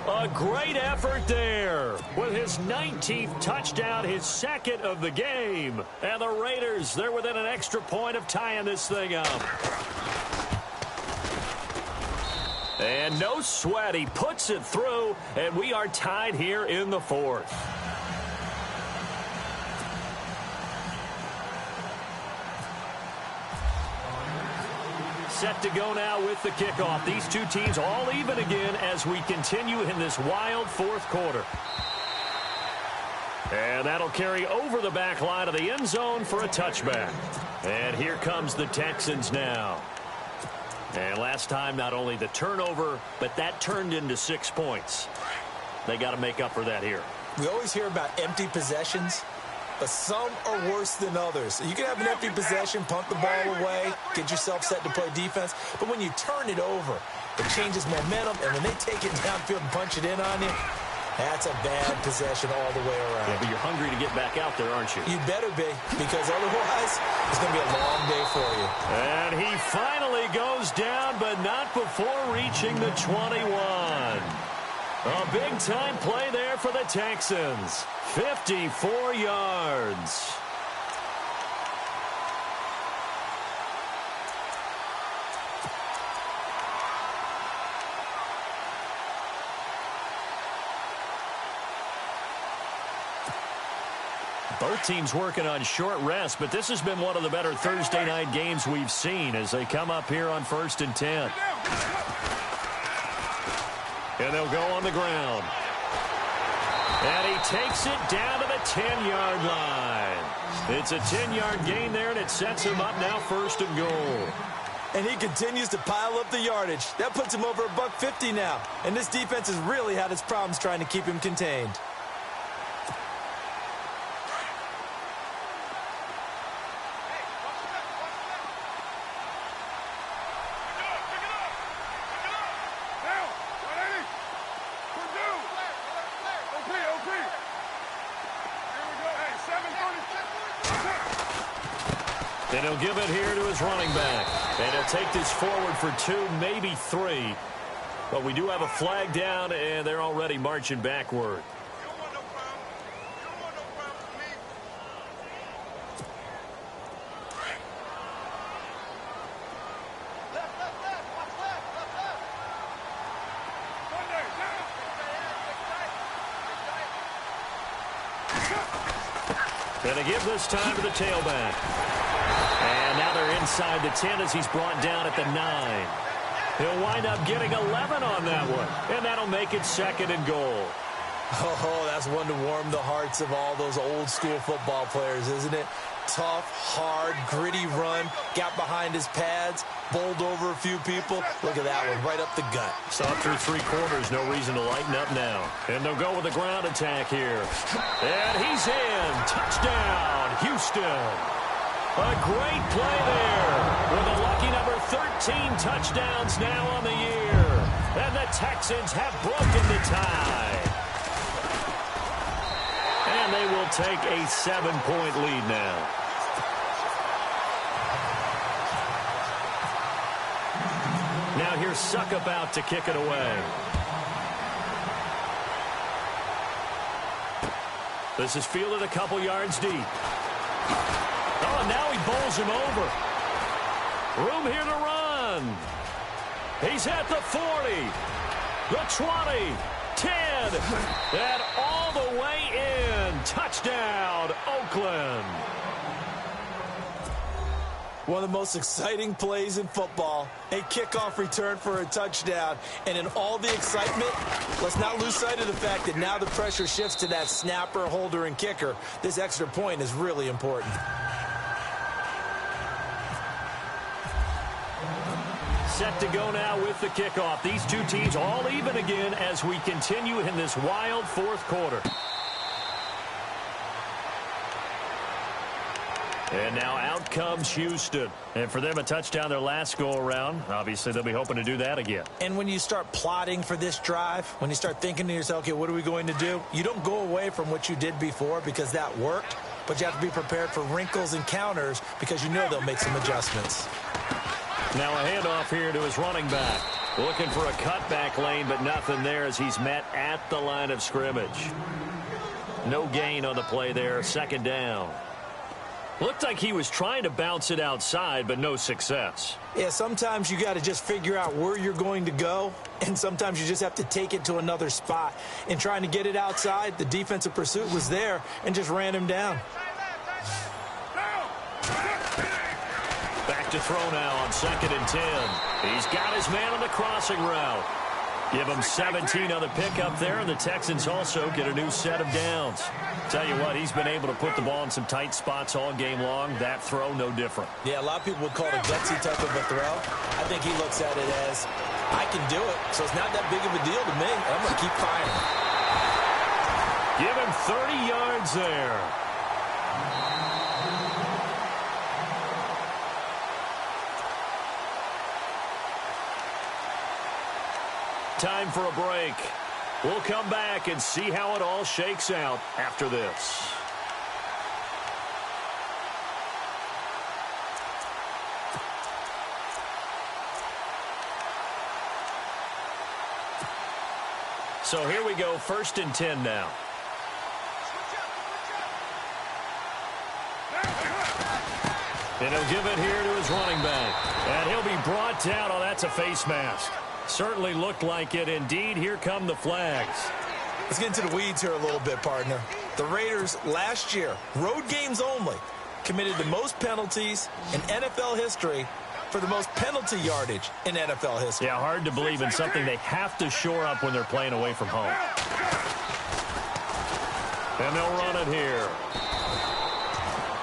A great effort there with his 19th touchdown, his 2nd of the game. And the Raiders, they're within an extra point of tying this thing up. And no sweat, he puts it through, and we are tied here in the 4th. Set to go now with the kickoff. These two teams all even again as we continue in this wild 4th quarter. And that'll carry over the back line of the end zone for a touchback. And here comes the Texans now. And last time, not only the turnover, but that turned into 6 points. They got to make up for that here. We always hear about empty possessions, but some are worse than others. You can have an empty possession, punt the ball away, get yourself set to play defense, but when you turn it over, it changes momentum, and when they take it downfield and punch it in on you, that's a bad possession all the way around. Yeah, but you're hungry to get back out there, aren't you? You better be, because otherwise, it's going to be a long day for you. And he finally goes down, but not before reaching the 21. A big-time play there for the Texans. 54 yards. Both teams working on short rest, but this has been one of the better Thursday night games we've seen as they come up here on 1st and 10. And they'll go on the ground. And he takes it down to the 10-yard line. It's a 10-yard gain there, and it sets him up now 1st and goal. And he continues to pile up the yardage. That puts him over $150 now. And this defense has really had its problems trying to keep him contained. And he'll give it here to his running back. And he'll take this forward for 2, maybe 3. But we do have a flag down, and they're already marching backward. And they give this time to the tailback. And now they're inside the 10 as he's brought down at the 9. He'll wind up getting 11 on that one. And that'll make it 2nd and goal. Oh, that's one to warm the hearts of all those old school football players, isn't it? Tough, hard, gritty run. Got behind his pads. Bowled over a few people. Look at that one, right up the gut. Stop through 3 quarters. No reason to lighten up now. And they'll go with the ground attack here. And he's in. Touchdown, Houston. A great play there. With a lucky number 13 touchdowns now on the year. And the Texans have broken the tie. And they will take a 7-point lead now. Now here's Suckup out to kick it away. This is fielded a couple yards deep. Oh, and now he bowls him over. Room here to run. He's at the 40, the 20, 10, and all the way in. Touchdown, Oakland. One of the most exciting plays in football, a kickoff return for a touchdown. And in all the excitement, let's not lose sight of the fact that now the pressure shifts to that snapper, holder, and kicker. This extra point is really important. Set to go now with the kickoff. These two teams all even again as we continue in this wild 4th quarter. And now out comes Houston. And for them, a touchdown their last go-around. Obviously, they'll be hoping to do that again. And when you start plotting for this drive, when you start thinking to yourself, okay, what are we going to do? You don't go away from what you did before because that worked. But you have to be prepared for wrinkles and counters because you know they'll make some adjustments. Now a handoff here to his running back. Looking for a cutback lane, but nothing there as he's met at the line of scrimmage. No gain on the play there. 2nd down. Looked like he was trying to bounce it outside, but no success. Yeah, sometimes you got to just figure out where you're going to go, and sometimes you just have to take it to another spot. In trying to get it outside, the defensive pursuit was there and just ran him down. Back to throw now on 2nd and 10. He's got his man on the crossing route. Give him 17 on the pickup there, and the Texans also get a new set of downs. Tell you what, he's been able to put the ball in some tight spots all game long. That throw, no different. Yeah, a lot of people would call it a gutsy type of a throw. I think he looks at it as, I can do it, so it's not that big of a deal to me. I'm going to keep firing. Give him 30 yards there. Time for a break. We'll come back and see how it all shakes out after this. So here we go, 1st and 10 now. And he'll give it here to his running back. And he'll be brought down. Oh, that's a face mask. Certainly looked like it. Indeed, here come the flags. Let's get into the weeds here a little bit, partner. The Raiders last year, road games only, committed the most penalties in NFL history for the most penalty yardage in NFL history. Yeah, hard to believe in something they have to shore up when they're playing away from home. And they'll run it here.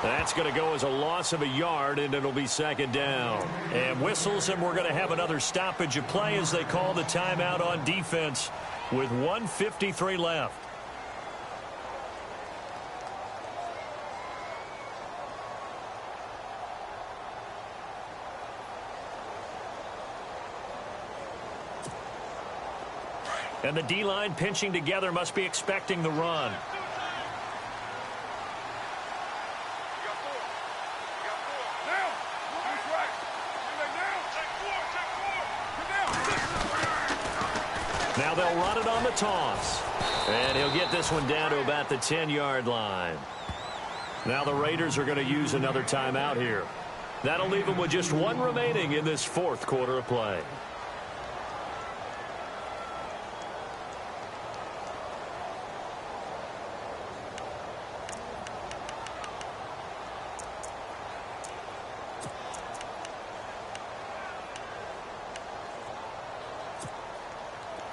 That's going to go as a loss of a yard, and it'll be second down. And whistles, and we're going to have another stoppage of play as they call the timeout on defense with 1:53 left. And the D-line pinching together must be expecting the run. Now they'll run it on the toss. And he'll get this one down to about the 10-yard line. Now the Raiders are going to use another timeout here. That'll leave them with just one remaining in this fourth quarter of play.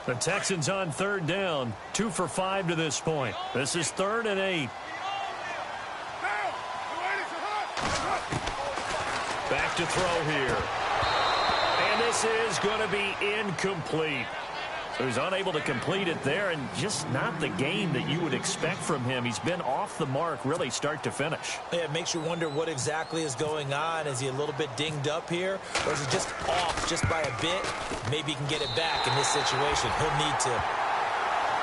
The Texans on third down, 2 for 5 to this point. This is 3rd and 8. Back to throw here. And this is going to be incomplete. So he's unable to complete it there, and just not the game that you would expect from him. He's been off the mark really start to finish. Yeah, it makes you wonder what exactly is going on. Is he a little bit dinged up here, or is he just off just by a bit? Maybe he can get it back in this situation. He'll need to.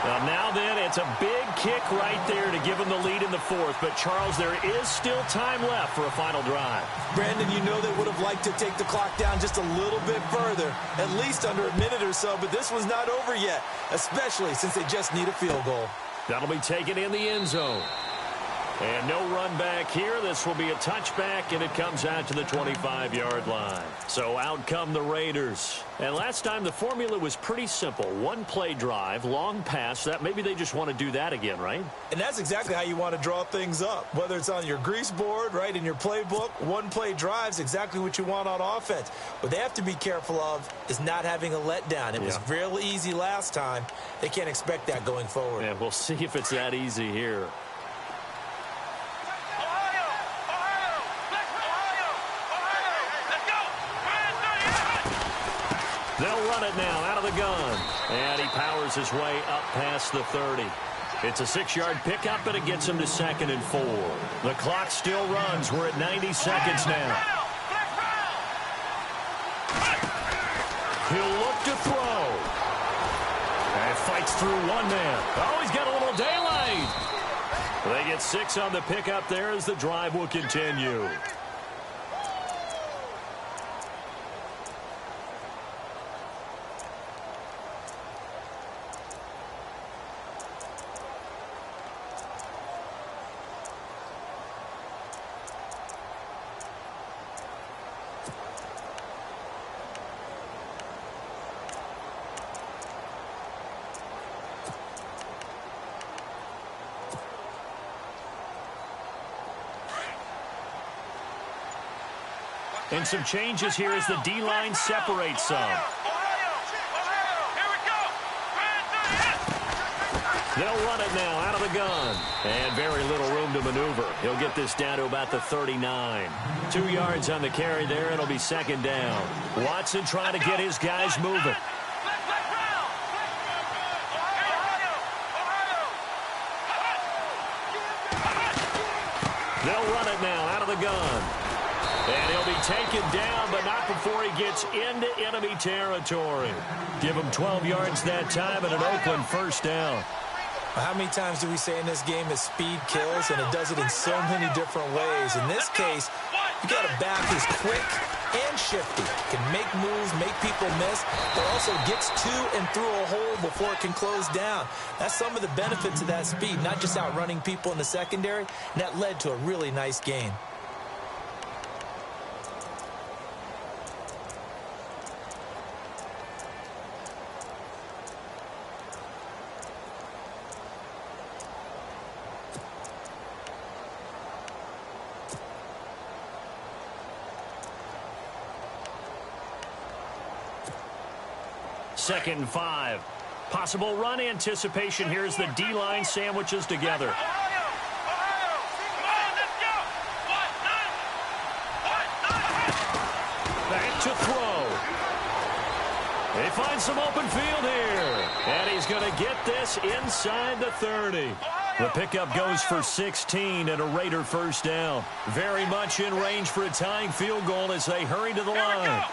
Well, now then, it's a big kick right there to give him the lead in the fourth. But, Charles, there is still time left for a final drive. Brandon, you know they would have liked to take the clock down just a little bit further, at least under a minute or so. But this one's not over yet, especially since they just need a field goal. That'll be taken in the end zone. And no run back here. This will be a touchback, and it comes out to the 25-yard line. So out come the Raiders. And last time the formula was pretty simple. One-play drive, long pass. That maybe they just want to do that again, right? And that's exactly how you want to draw things up. Whether it's on your grease board, right, in your playbook, one-play drive's exactly what you want on offense. What they have to be careful of is not having a letdown. It was real easy last time. They can't expect that going forward. Yeah, we'll see if it's that easy here. They'll run it now out of the gun. And he powers his way up past the 30. It's a 6-yard pickup, and it gets him to 2nd and 4. The clock still runs. We're at 90 seconds now. He'll look to throw. And fights through one man. Oh, he's got a little daylight. They get 6 on the pickup there as the drive will continue. And some changes here as the D-line separates some. They'll run it now out of the gun. And very little room to maneuver. He'll get this down to about the 39. 2 yards on the carry there. It'll be 2nd down. Watson trying to get his guys moving. They'll run it now out of the gun. And he'll be taken down, but not before he gets into enemy territory. Give him 12 yards that time and an Oakland first down. How many times do we say in this game that speed kills, and it does it in so many different ways? In this case, you got a back who's quick and shifty, can make moves, make people miss, but also gets to and through a hole before it can close down. That's some of the benefits of that speed, not just outrunning people in the secondary, and that led to a really nice gain. 2nd and 5. Possible run anticipation here as the D-line sandwiches together. Back to throw. They find some open field here. And he's going to get this inside the 30. The pickup goes for 16 and a Raider first down. Very much in range for a tying field goal as they hurry to the line.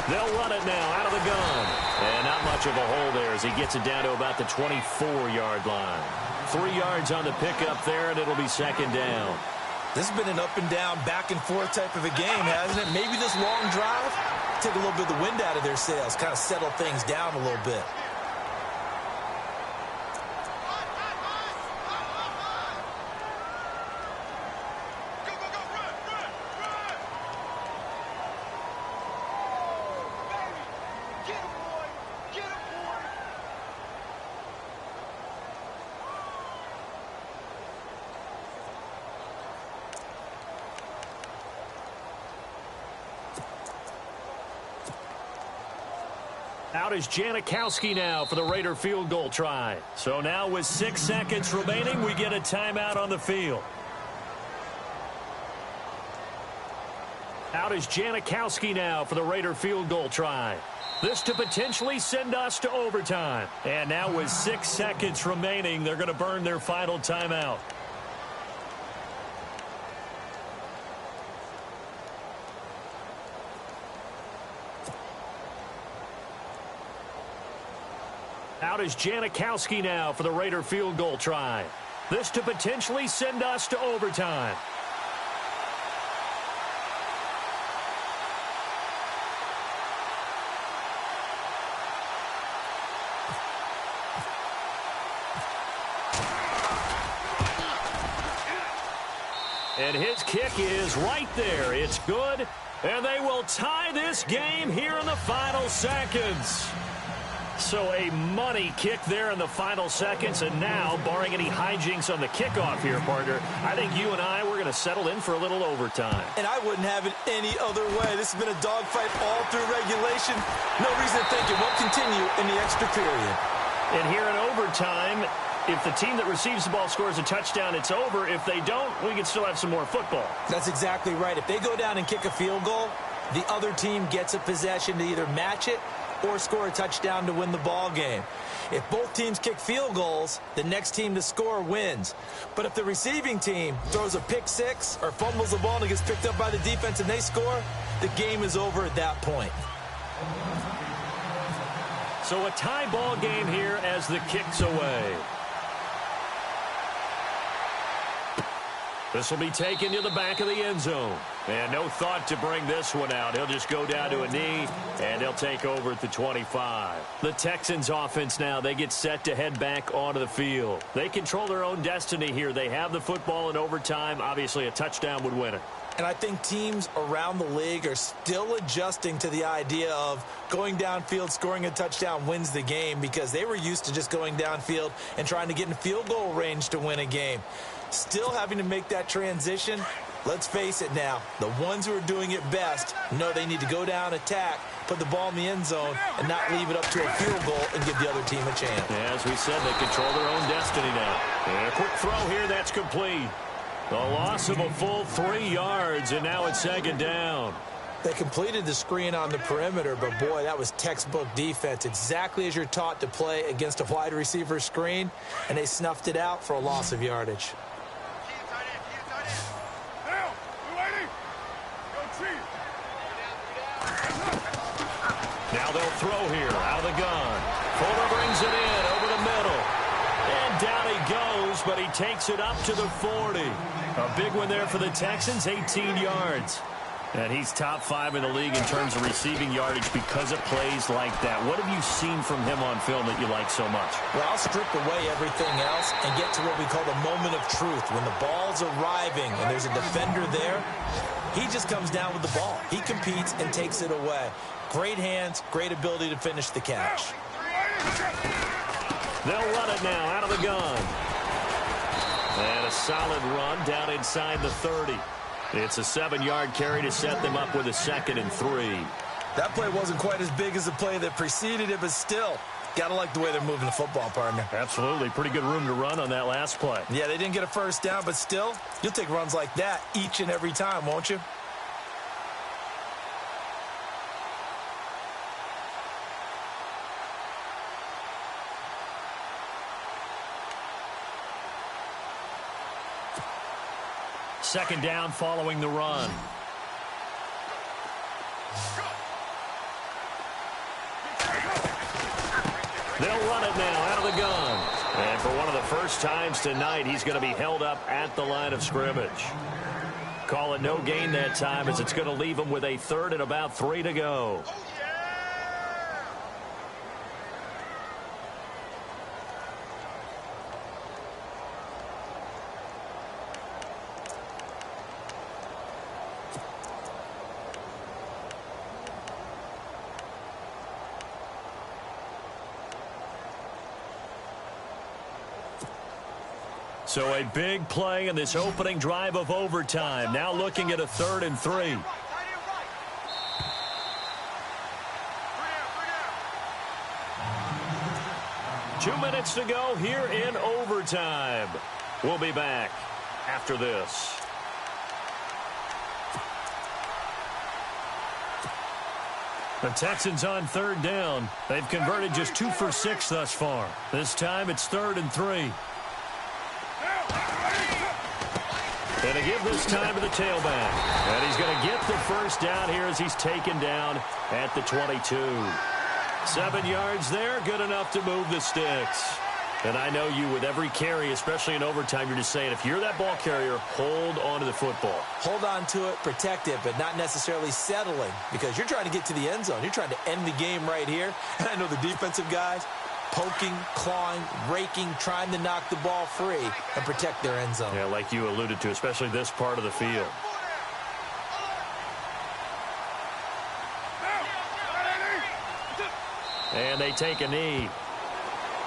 They'll run it now out of the gun. And not much of a hole there as he gets it down to about the 24-yard line. 3 yards on the pickup there, and it'll be 2nd down. This has been an up and down, back and forth type of a game, hasn't it? Maybe this long drive take a little bit of the wind out of their sails, kind of settle things down a little bit. Out is Janikowski now for the Raider field goal try. So now with 6 seconds remaining, we get a timeout on the field. Out is Janikowski now for the Raider field goal try. This to potentially send us to overtime. And now with 6 seconds remaining, they're going to burn their final timeout. Out is Janikowski now for the Raider field goal try. This to potentially send us to overtime. And his kick is right there. It's good. And they will tie this game here in the final seconds. So a money kick there in the final seconds. And now, barring any hijinks on the kickoff here, partner, I think you and I, we're going to settle in for a little overtime. And I wouldn't have it any other way. This has been a dogfight all through regulation. No reason to think it won't continue in the extra period. And here in overtime, if the team that receives the ball scores a touchdown, it's over. If they don't, we can still have some more football. That's exactly right. If they go down and kick a field goal, the other team gets a possession to either match it or score a touchdown to win the ball game. If both teams kick field goals, the next team to score wins. But if the receiving team throws a pick six or fumbles the ball and it gets picked up by the defense and they score, the game is over at that point. So a tie ball game here as the kick's away. This will be taken to the back of the end zone. And no thought to bring this one out. He'll just go down to a knee, and he'll take over at the 25. The Texans offense now, they get set to head back onto the field. They control their own destiny here. They have the football in overtime. Obviously, a touchdown would win it. And I think teams around the league are still adjusting to the idea of going downfield, scoring a touchdown wins the game, because they were used to just going downfield and trying to get in field goal range to win a game. Still having to make that transition. Let's face it now, the ones who are doing it best know they need to go down, attack, put the ball in the end zone, and not leave it up to a field goal and give the other team a chance. As we said, they control their own destiny now. And a quick throw here, that's complete. The loss of a full 3 yards, and now it's second down. They completed the screen on the perimeter, but boy, that was textbook defense. Exactly as you're taught to play against a wide receiver screen, and they snuffed it out for a loss of yardage. Now they'll throw here out of the gun. Fuller brings it in over the middle. And down he goes, but he takes it up to the 40. A big one there for the Texans, 18 yards. And he's top 5 in the league in terms of receiving yardage because of plays like that. What have you seen from him on film that you like so much? Well, I'll strip away everything else and get to what we call the moment of truth. When the ball's arriving and there's a defender there, he just comes down with the ball. He competes and takes it away. Great hands, great ability to finish the catch. They'll run it now out of the gun. And a solid run down inside the 30. It's a 7-yard carry to set them up with a 2nd and 3. That play wasn't quite as big as the play that preceded it, but still, got to like the way they're moving the football, partner. Absolutely. Pretty good room to run on that last play. Yeah, they didn't get a first down, but still, you'll take runs like that each and every time, won't you? Second down following the run. They'll run it now out of the gun. And for one of the first times tonight, he's going to be held up at the line of scrimmage. Call it no gain that time, as it's going to leave him with a 3rd and about 3 to go. So a big play in this opening drive of overtime. Now looking at a 3rd and 3. Two minutes to go here in overtime. We'll be back after this. The Texans on 3rd down. They've converted just 2 for 6 thus far. This time it's 3rd and 3. And to give this time to the tailback. And he's going to get the first down here as he's taken down at the 22. 7 yards there, good enough to move the sticks. And I know you, with every carry, especially in overtime, you're just saying, if you're that ball carrier, hold on to the football. Hold on to it, protect it, but not necessarily settling, because you're trying to get to the end zone. You're trying to end the game right here. And I know the defensive guys, poking, clawing, raking, trying to knock the ball free and protect their end zone. Yeah, like you alluded to, especially this part of the field. And they take a knee.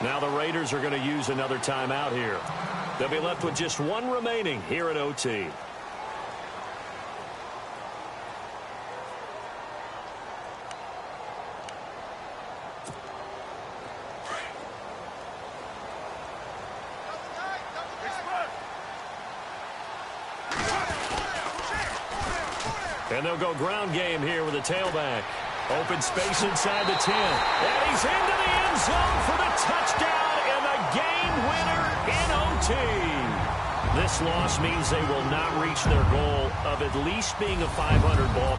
Now the Raiders are going to use another timeout here. They'll be left with just 1 remaining here at OT. And they'll go ground game here with a tailback. Open space inside the 10. And he's into the end zone for the touchdown and the game winner in OT. This loss means they will not reach their goal of at least being a 500 ball.